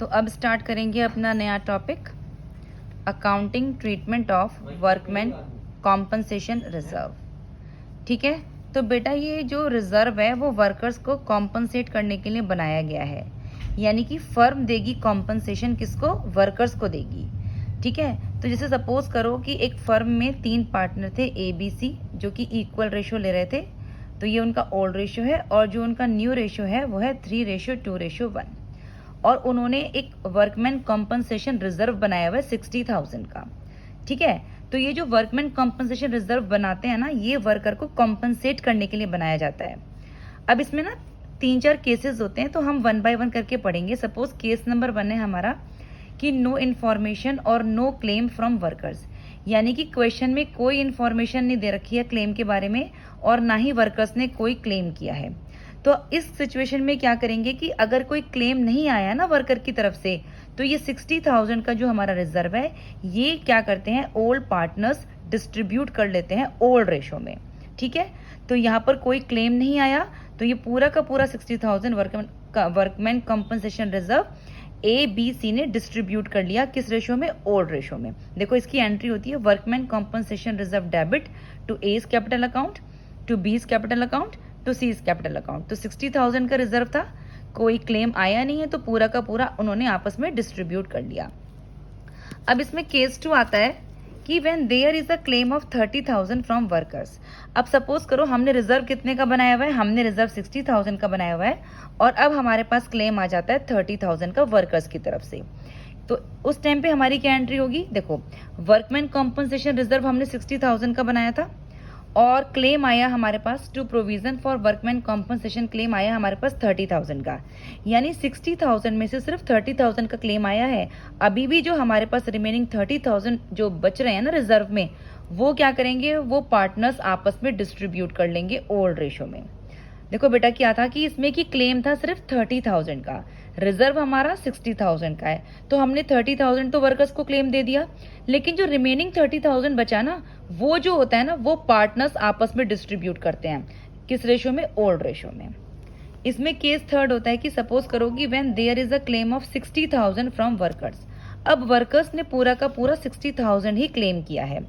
तो अब स्टार्ट करेंगे अपना नया topic, accounting treatment of workman compensation reserve. ठीक है, तो बेटा ये जो रिजर्व है वो वर्कर्स को कॉम्पनसेट करने के लिए बनाया गया है, यानी कि फर्म देगी कॉम्पनसेशन किसको, वर्कर्स को देगी। ठीक है, तो जैसे सपोज करो कि एक फर्म में 3 पार्टनर थे ABC, जो कि इक्वल रेशो ले रहे थे, तो ये उनका ओल्ड रेशो है, और जो उनका न्यू रेशो है वो है 3:2:1, और उन्होंने एक वर्कमैन कॉम्पनसेशन रिजर्व बनाया हुआ है 60,000 का। ठीक है, तो ये जो वर्कमैन कॉम्पनसेशन रिजर्व बनाते हैं ना, ये वर्कर को कॉम्पनसेट करने के लिए बनाया जाता है। अब इसमें ना 3-4 केसेस होते हैं, तो हम 1 बाय 1 करके पढ़ेंगे। सपोज केस नंबर 1 है हमारा कि नो इन्फॉर्मेशन और नो क्लेम फ्रॉम वर्कर्स, यानी कि क्वेश्चन में कोई इन्फॉर्मेशन नहीं दे रखी है क्लेम के बारे में, और ना ही वर्कर्स ने कोई क्लेम किया है। तो इस सिचुएशन में क्या करेंगे कि अगर कोई क्लेम नहीं आया ना वर्कर की तरफ से, तो ये 60,000 का जो हमारा रिजर्व है, ये क्या करते हैं, ओल्ड पार्टनर्स डिस्ट्रीब्यूट कर लेते हैं ओल्ड रेशो में। ठीक है, तो यहाँ पर कोई क्लेम नहीं आया, तो ये पूरा का पूरा 60,000 वर्कमैन कॉम्पनसेशन रिजर्व ABC ने डिस्ट्रीब्यूट कर लिया किस रेशो में, ओल्ड रेशो में। देखो इसकी एंट्री होती है, workman compensation reserve debit to A's capital account, to B's capital account, to C's capital account. तो 60,000 का रिजर्व था, कोई क्लेम आया नहीं है, तो पूरा का पूरा उन्होंने आपस में डिस्ट्रीब्यूट कर लिया। अब इसमें केस 2 आता है कि when there is a claim of 30,000 from workers. अब सपोज करो हमने रिजर्व कितने का बनाया हुआ है, हमने रिजर्व 60,000 का बनाया हुआ है, और अब हमारे पास क्लेम आ जाता है 30,000 का वर्कर्स की तरफ से। तो उस टाइम पे हमारी क्या एंट्री होगी, देखो वर्कमैन कॉम्पनसेशन रिजर्व हमने 60,000 का बनाया था, और क्लेम आया हमारे पास to provision for workman compensation, claim आया हमारे पास 30,000 का, यानी 60,000 में से सिर्फ 30,000 का क्लेम आया है। अभी भी जो हमारे पास रिमेनिंग 30,000 जो बच रहे हैं ना रिजर्व में, वो क्या करेंगे, वो पार्टनर्स आपस में डिस्ट्रीब्यूट कर लेंगे ओल्ड रेशो में। देखो बेटा क्या था कि इसमें कि क्लेम था सिर्फ 30,000 का, रिजर्व हमारा 60,000 का है, तो हमने 30,000 तो वर्कर्स को क्लेम दे दिया, लेकिन जो रिमेनिंग 30,000 बचा ना, वो जो होता है ना, वो पार्टनर्स आपस में डिस्ट्रीब्यूट करते हैं किस रेशो में, ओल्ड रेशो में। इसमें केस 3 होता है कि सपोज करो कि when there is a claim of 60,000 from workers. अब वर्कर्स ने पूरा का पूरा 60,000 ही क्लेम किया है,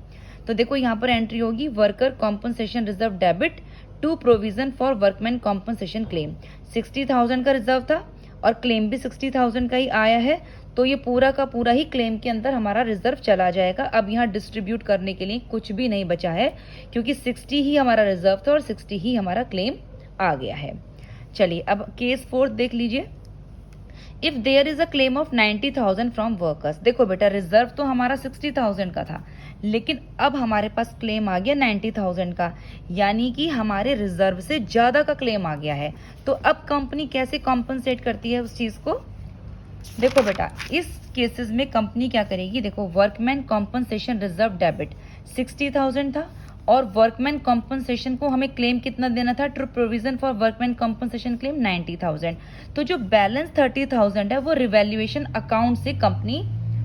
तो देखो यहाँ पर एंट्री होगी worker compensation reserve debit to provision for workman compensation claim. 60,000 का रिजर्व था और क्लेम भी 60,000 का ही आया है, तो ये पूरा का पूरा ही क्लेम के अंदर हमारा रिजर्व चला जाएगा। अब यहाँ डिस्ट्रीब्यूट करने के लिए कुछ भी नहीं बचा है, क्योंकि 60 ही हमारा रिजर्व था और 60 ही हमारा क्लेम आ गया है। चलिए अब केस 4 देख लीजिए, if there is a claim of 90,000 from workers. देखो बेटा रिजर्व तो हमारा 60,000 का था, लेकिन अब हमारे पास क्लेम आ गया 90,000 का, यानी कि हमारे रिजर्व से ज्यादा का क्लेम आ गया है। तो अब कंपनी कैसे कॉम्पनसेट करती है उस चीज को, देखो बेटा इस केसेस में कंपनी क्या करेगी, देखो वर्कमैन कॉम्पनसेशन रिजर्व डेबिट 60,000 था, और वर्कमैन कॉम्पनसेशन को हमें क्लेम कितना देना था, true provision for workman compensation claim 90,000। तो जो बैलेंस 30,000 है वो रिवैल्यूएशन अकाउंट से कंपनी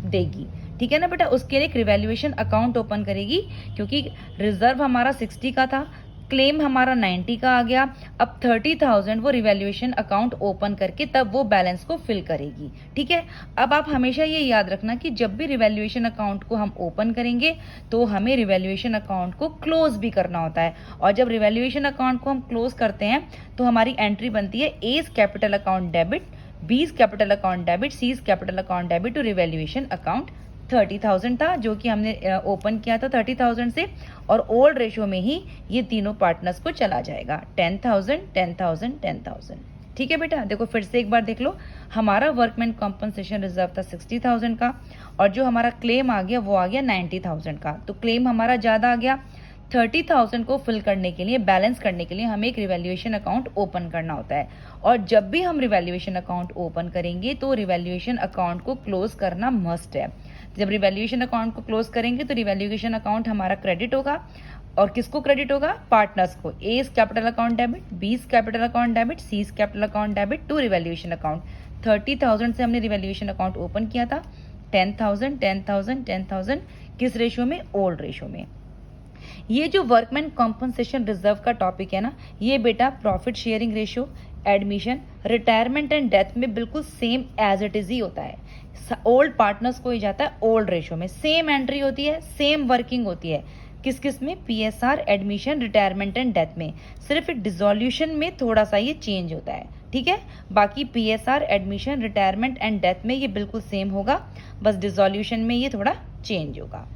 देगी। ठीक है ना बेटा, उसके लिए एक रिवैल्यूएशन अकाउंट ओपन करेगी, क्योंकि रिजर्व हमारा 60 का था, क्लेम हमारा 90 का आ गया, अब 30,000 वो रिवैल्यूएशन अकाउंट ओपन करके तब वो बैलेंस को फिल करेगी। ठीक है, अब आप हमेशा ये याद रखना कि जब भी रिवैल्यूएशन अकाउंट को हम ओपन करेंगे तो हमें रिवैल्यूएशन अकाउंट को क्लोज भी करना होता है, और जब रिवैल्यूएशन अकाउंट को हम क्लोज करते हैं तो हमारी एंट्री बनती है A's capital account debit, B's capital account debit, C's capital account debit to revaluation account. 30,000 था जो कि हमने ओपन किया था 30,000 से, और ओल्ड रेशो में ही ये तीनों पार्टनर्स को चला जाएगा 10,000 10,000 10,000। ठीक है बेटा, देखो फिर से एक बार देख लो, हमारा वर्कमैन कॉम्पनसेशन रिजर्व था 60,000 का, और जो हमारा क्लेम आ गया वो आ गया 90,000 का। तो क्लेम हमारा ज्यादा आ गया, 30,000 को फिल करने के लिए, बैलेंस करने के लिए हमें एक रिवैल्यूएशन अकाउंट ओपन करना होता है, और जब भी हम रिवैल्यूएशन अकाउंट ओपन करेंगे तो रिवैल्यूएशन अकाउंट को क्लोज करना मस्ट है। जब रिवैल्यूएशन अकाउंट को क्लोज करेंगे तो रिवैल्यूएशन अकाउंट हमारा क्रेडिट होगा, और किसको क्रेडिट होगा, पार्टनर्स को। A's capital account debit, B's capital account debit, C's capital account debit to revaluation account. 30,000 से हमने रिवैल्यूएशन अकाउंट ओपन किया था, 10,000 10,000 10,000 किस रेशो में, ओल्ड रेशो में। ये जो वर्कमैन कॉम्पनसेशन रिजर्व का टॉपिक है ना, ये बेटा profit sharing ratio, admission, retirement and death में बिल्कुल सेम एज इट इज ही होता है। ओल्ड पार्टनर्स को ही जाता है ओल्ड रेशो में, सेम एंट्री होती है, सेम वर्किंग होती है। किस किस में? PSR, admission, retirement and death में। सिर्फ डिसोल्यूशन में थोड़ा सा ये चेंज होता है, ठीक है। बाकी PSR, admission, retirement and death में ये बिल्कुल सेम होगा, बस डिसोल्यूशन में ये थोड़ा चेंज होगा।